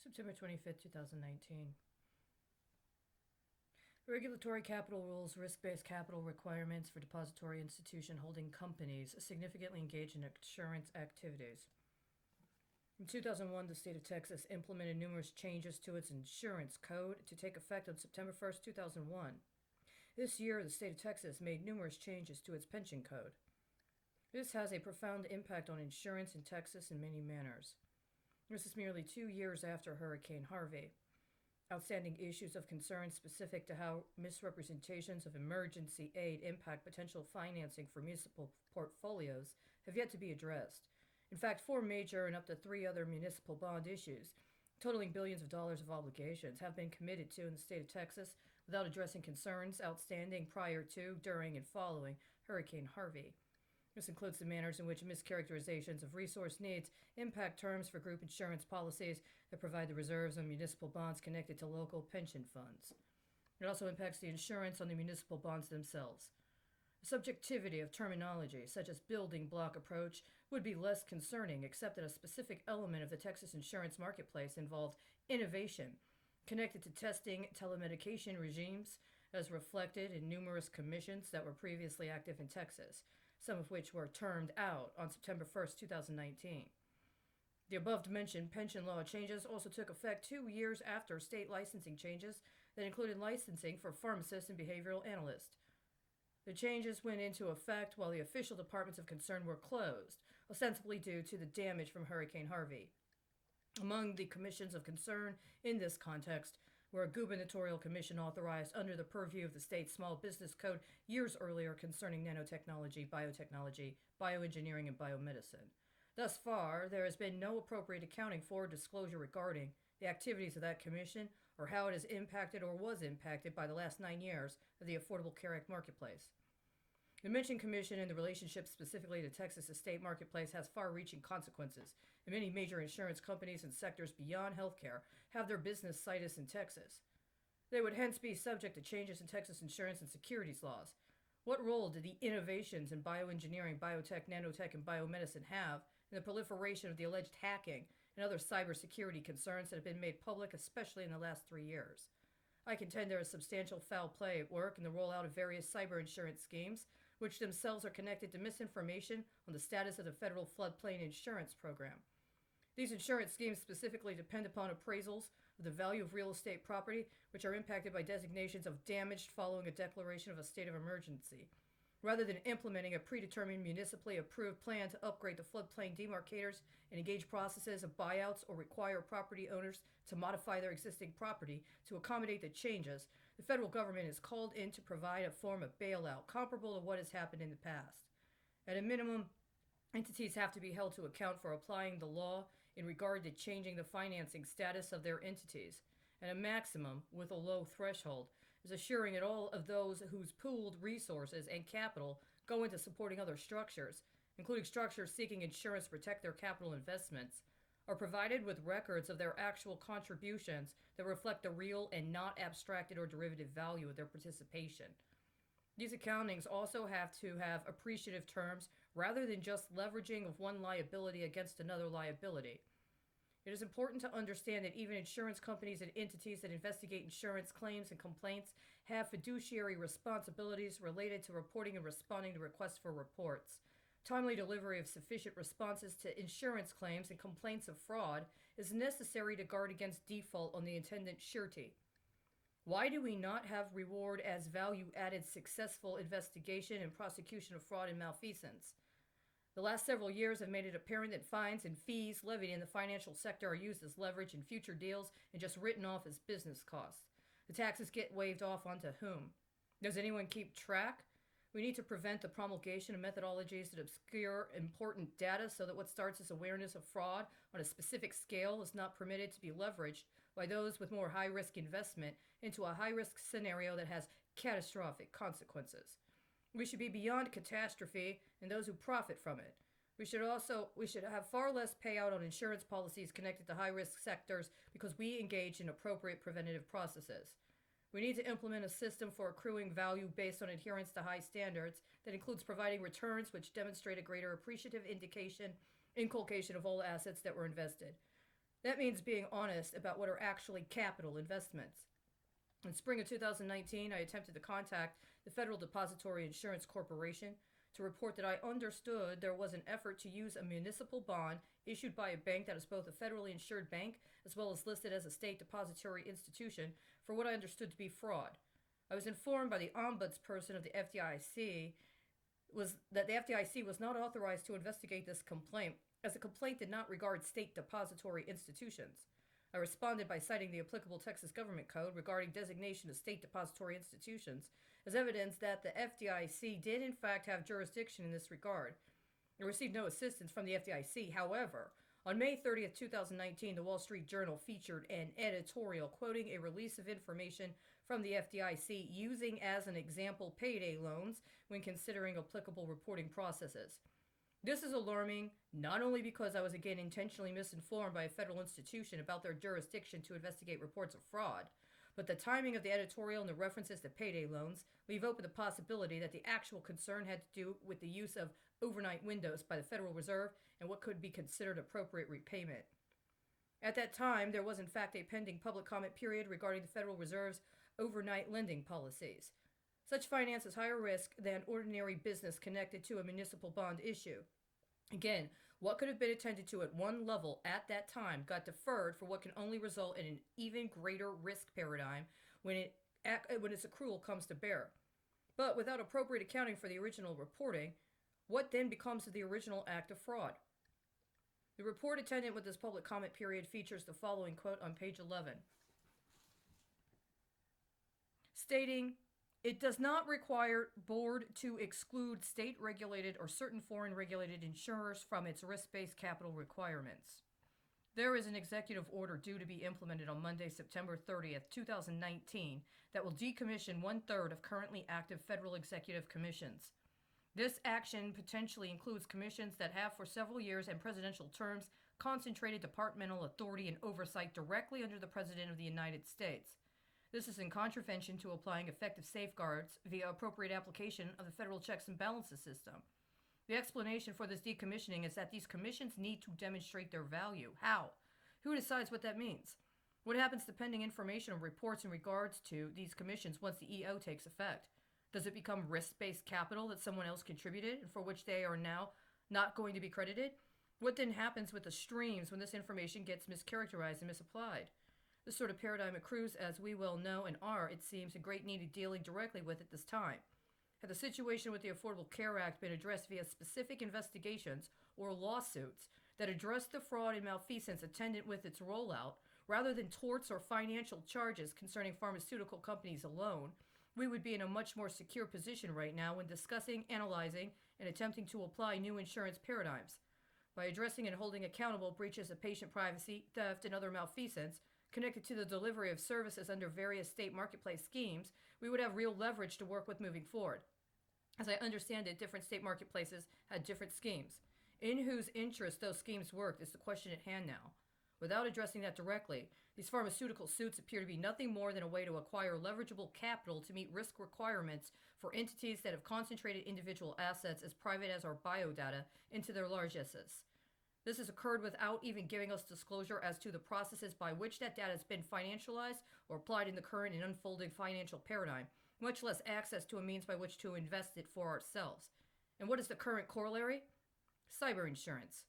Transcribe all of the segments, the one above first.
September 25th, 2019. Regulatory capital rules, risk-based capital requirements for depository institution holding companies significantly engage in insurance activities. In 2001, the state of Texas implemented numerous changes to its insurance code to take effect on September 1st, 2001. This year, the state of Texas made numerous changes to its pension code. This has a profound impact on insurance in Texas in many manners. This is merely 2 years after Hurricane Harvey. Outstanding issues of concern specific to how misrepresentations of emergency aid impact potential financing for municipal portfolios have yet to be addressed. In fact, 4 major and up to 3 other municipal bond issues, totaling billions of dollars of obligations, have been committed to in the state of Texas without addressing concerns outstanding prior to, during, and following Hurricane Harvey. This includes the manners in which mischaracterizations of resource needs impact terms for group insurance policies that provide the reserves on municipal bonds connected to local pension funds. It also impacts the insurance on the municipal bonds themselves. The subjectivity of terminology, such as building block approach, would be less concerning, except that a specific element of the Texas insurance marketplace involved innovation connected to testing telemedication regimes, as reflected in numerous commissions that were previously active in Texas, some of which were termed out on September 1st, 2019. The above-mentioned pension law changes also took effect 2 years after state licensing changes that included licensing for pharmacists and behavioral analysts. The changes went into effect while the official departments of concern were closed, ostensibly due to the damage from Hurricane Harvey. Among the commissions of concern in this context were a gubernatorial commission authorized under the purview of the state's small business code years earlier concerning nanotechnology, biotechnology, bioengineering, and biomedicine. Thus far, there has been no appropriate accounting for or disclosure regarding the activities of that commission or how it has impacted or was impacted by the last 9 years of the Affordable Care Act marketplace. The mentioned commission and the relationship specifically to Texas' estate marketplace has far-reaching consequences, and many major insurance companies and sectors beyond healthcare have their business situs in Texas. They would hence be subject to changes in Texas insurance and securities laws. What role did the innovations in bioengineering, biotech, nanotech, and biomedicine have in the proliferation of the alleged hacking and other cybersecurity concerns that have been made public, especially in the last 3 years? I contend there is substantial foul play at work in the rollout of various cyber insurance schemes, which themselves are connected to misinformation on the status of the federal floodplain insurance program. These insurance schemes specifically depend upon appraisals of the value of real estate property, which are impacted by designations of damaged following a declaration of a state of emergency, rather than implementing a predetermined municipally approved plan to upgrade the floodplain demarcators and engage processes of buyouts or require property owners to modify their existing property to accommodate the changes. The federal government is called in to provide a form of bailout comparable to what has happened in the past. At a minimum, entities have to be held to account for applying the law in regard to changing the financing status of their entities. And a maximum, with a low threshold, is assuring that all of those whose pooled resources and capital go into supporting other structures, including structures seeking insurance to protect their capital investments, are provided with records of their actual contributions that reflect the real and not abstracted or derivative value of their participation. These accountings also have to have appreciative terms rather than just leveraging of one liability against another liability. It is important to understand that even insurance companies and entities that investigate insurance claims and complaints have fiduciary responsibilities related to reporting and responding to requests for reports. Timely delivery of sufficient responses to insurance claims and complaints of fraud is necessary to guard against default on the intended surety. Why do we not have reward as value-added successful investigation and prosecution of fraud and malfeasance? The last several years have made it apparent that fines and fees levied in the financial sector are used as leverage in future deals and just written off as business costs. The taxes get waived off onto whom? Does anyone keep track? We need to prevent the promulgation of methodologies that obscure important data so that what starts as awareness of fraud on a specific scale is not permitted to be leveraged by those with more high-risk investment into a high-risk scenario that has catastrophic consequences. We should be beyond catastrophe and those who profit from it. We should have far less payout on insurance policies connected to high-risk sectors because we engage in appropriate preventative processes. We need to implement a system for accruing value based on adherence to high standards that includes providing returns which demonstrate a greater appreciative inculcation of all assets that were invested. That means being honest about what are actually capital investments. In spring of 2019, I attempted to contact the Federal Depository Insurance Corporation to report that I understood there was an effort to use a municipal bond issued by a bank that is both a federally insured bank as well as listed as a state depository institution for what I understood to be fraud. I was informed by the ombudsperson of the FDIC that the FDIC was not authorized to investigate this complaint, as the complaint did not regard state depository institutions. I responded by citing the applicable Texas Government Code regarding designation of state depository institutions as evidence that the FDIC did in fact have jurisdiction in this regard. I received no assistance from the FDIC. However, on May 30th, 2019, the Wall Street Journal featured an editorial quoting a release of information from the FDIC using as an example payday loans when considering applicable reporting processes. This is alarming, not only because I was again intentionally misinformed by a federal institution about their jurisdiction to investigate reports of fraud, but the timing of the editorial and the references to payday loans leave open the possibility that the actual concern had to do with the use of overnight windows by the Federal Reserve and what could be considered appropriate repayment. At that time, there was in fact a pending public comment period regarding the Federal Reserve's overnight lending policies. Such finance is higher risk than ordinary business connected to a municipal bond issue. Again, what could have been attended to at one level at that time got deferred for what can only result in an even greater risk paradigm when its accrual comes to bear. But without appropriate accounting for the original reporting, what then becomes of the original act of fraud? The report attendant with this public comment period features the following quote on page 11, stating, "It does not require board to exclude state-regulated or certain foreign-regulated insurers from its risk-based capital requirements. There is an executive order due to be implemented on Monday, September 30th, 2019, that will decommission 1/3 of currently active federal executive commissions. This action potentially includes commissions that have for several years and presidential terms concentrated departmental authority and oversight directly under the President of the United States. This is in contravention to applying effective safeguards via appropriate application of the federal checks and balances system. The explanation for this decommissioning is that these commissions need to demonstrate their value. How? Who decides what that means? What happens to pending information or reports in regards to these commissions once the EO takes effect? Does it become risk-based capital that someone else contributed and for which they are now not going to be credited? What then happens with the streams when this information gets mischaracterized and misapplied? This sort of paradigm accrues, as we well know and are, it seems, in great need of dealing directly with at this time. Had the situation with the Affordable Care Act been addressed via specific investigations or lawsuits that addressed the fraud and malfeasance attendant with its rollout, rather than torts or financial charges concerning pharmaceutical companies alone, we would be in a much more secure position right now when discussing, analyzing, and attempting to apply new insurance paradigms. By addressing and holding accountable breaches of patient privacy, theft, and other malfeasance connected to the delivery of services under various state marketplace schemes, we would have real leverage to work with moving forward. As I understand it, different state marketplaces had different schemes. In whose interest those schemes worked is the question at hand now. Without addressing that directly, these pharmaceutical suits appear to be nothing more than a way to acquire leverageable capital to meet risk requirements for entities that have concentrated individual assets as private as our biodata into their largesses. This has occurred without even giving us disclosure as to the processes by which that data has been financialized or applied in the current and unfolding financial paradigm, much less access to a means by which to invest it for ourselves. And what is the current corollary? Cyber insurance.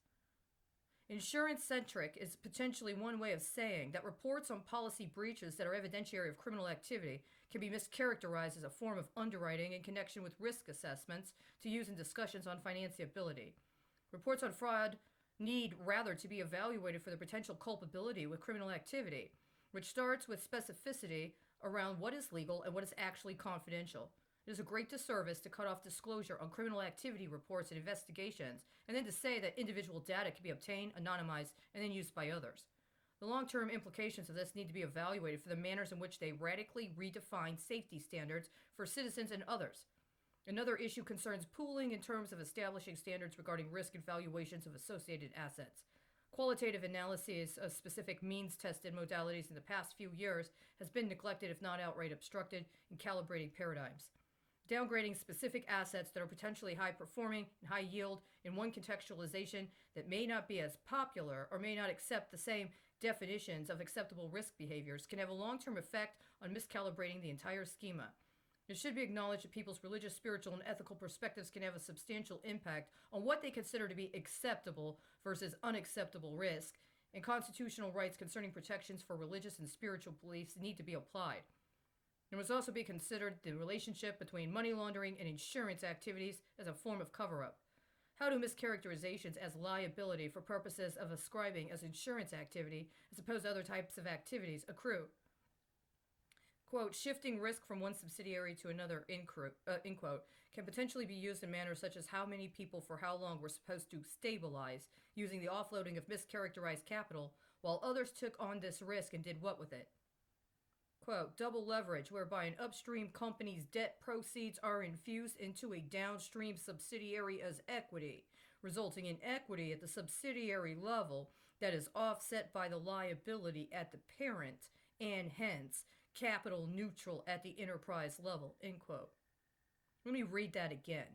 Insurance-centric is potentially one way of saying that reports on policy breaches that are evidentiary of criminal activity can be mischaracterized as a form of underwriting in connection with risk assessments to use in discussions on financiability. Reports on fraud need rather to be evaluated for the potential culpability with criminal activity, which starts with specificity around what is legal and what is actually confidential. It is a great disservice to cut off disclosure on criminal activity reports and investigations, and then to say that individual data can be obtained, anonymized, and then used by others. The long-term implications of this need to be evaluated for the manners in which they radically redefine safety standards for citizens and others. Another issue concerns pooling in terms of establishing standards regarding risk and valuations of associated assets. Qualitative analysis of specific means-tested modalities in the past few years has been neglected, if not outright obstructed, in calibrating paradigms. downgrading specific assets that are potentially high performing and high yield in one contextualization that may not be as popular or may not accept the same definitions of acceptable risk behaviors can have a long-term effect on miscalibrating the entire schema. It should be acknowledged that people's religious, spiritual, and ethical perspectives can have a substantial impact on what they consider to be acceptable versus unacceptable risk, and constitutional rights concerning protections for religious and spiritual beliefs need to be applied. There must also be considered the relationship between money laundering and insurance activities as a form of cover-up. How do mischaracterizations as liability for purposes of ascribing as insurance activity, as opposed to other types of activities, accrue? Quote, shifting risk from one subsidiary to another, end quote, can potentially be used in manners such as how many people for how long were supposed to stabilize using the offloading of mischaracterized capital, while others took on this risk and did what with it? Quote, double leverage, whereby an upstream company's debt proceeds are infused into a downstream subsidiary as equity, resulting in equity at the subsidiary level that is offset by the liability at the parent, and hence capital neutral at the enterprise level, end quote. Let me read that again.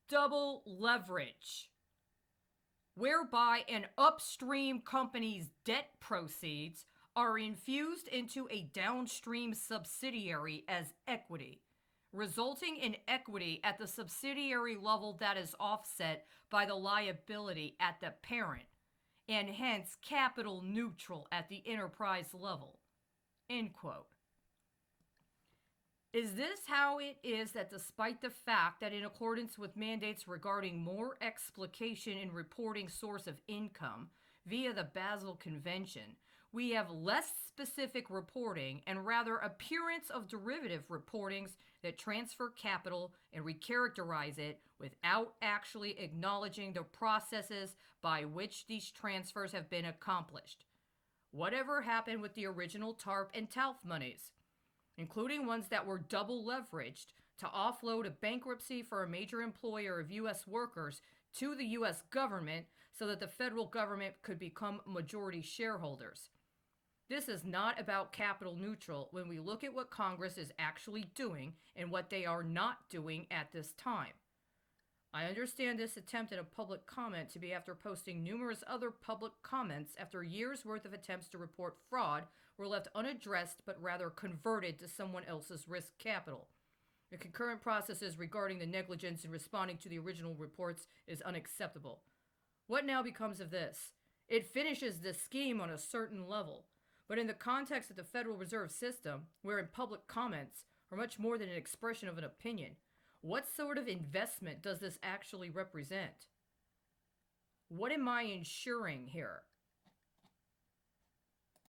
Double leverage, whereby an upstream company's debt proceeds are infused into a downstream subsidiary as equity, resulting in equity at the subsidiary level that is offset by the liability at the parent, and hence capital neutral at the enterprise level, end quote. Is this how it is that despite the fact that in accordance with mandates regarding more explication in reporting source of income via the Basel Convention, we have less specific reporting and rather appearance of derivative reportings that transfer capital and recharacterize it without actually acknowledging the processes by which these transfers have been accomplished? Whatever happened with the original TARP and TALF monies, including ones that were double leveraged to offload a bankruptcy for a major employer of U.S. workers to the U.S. government so that the federal government could become majority shareholders? This is not about capital neutral when we look at what Congress is actually doing and what they are not doing at this time. I understand this attempt at a public comment to be after posting numerous other public comments after years' worth of attempts to report fraud were left unaddressed but rather converted to someone else's risk capital. The concurrent processes regarding the negligence in responding to the original reports is unacceptable. What now becomes of this? It finishes the scheme on a certain level, but in the context of the Federal Reserve System, wherein public comments are much more than an expression of an opinion, what sort of investment does this actually represent? What am I insuring here?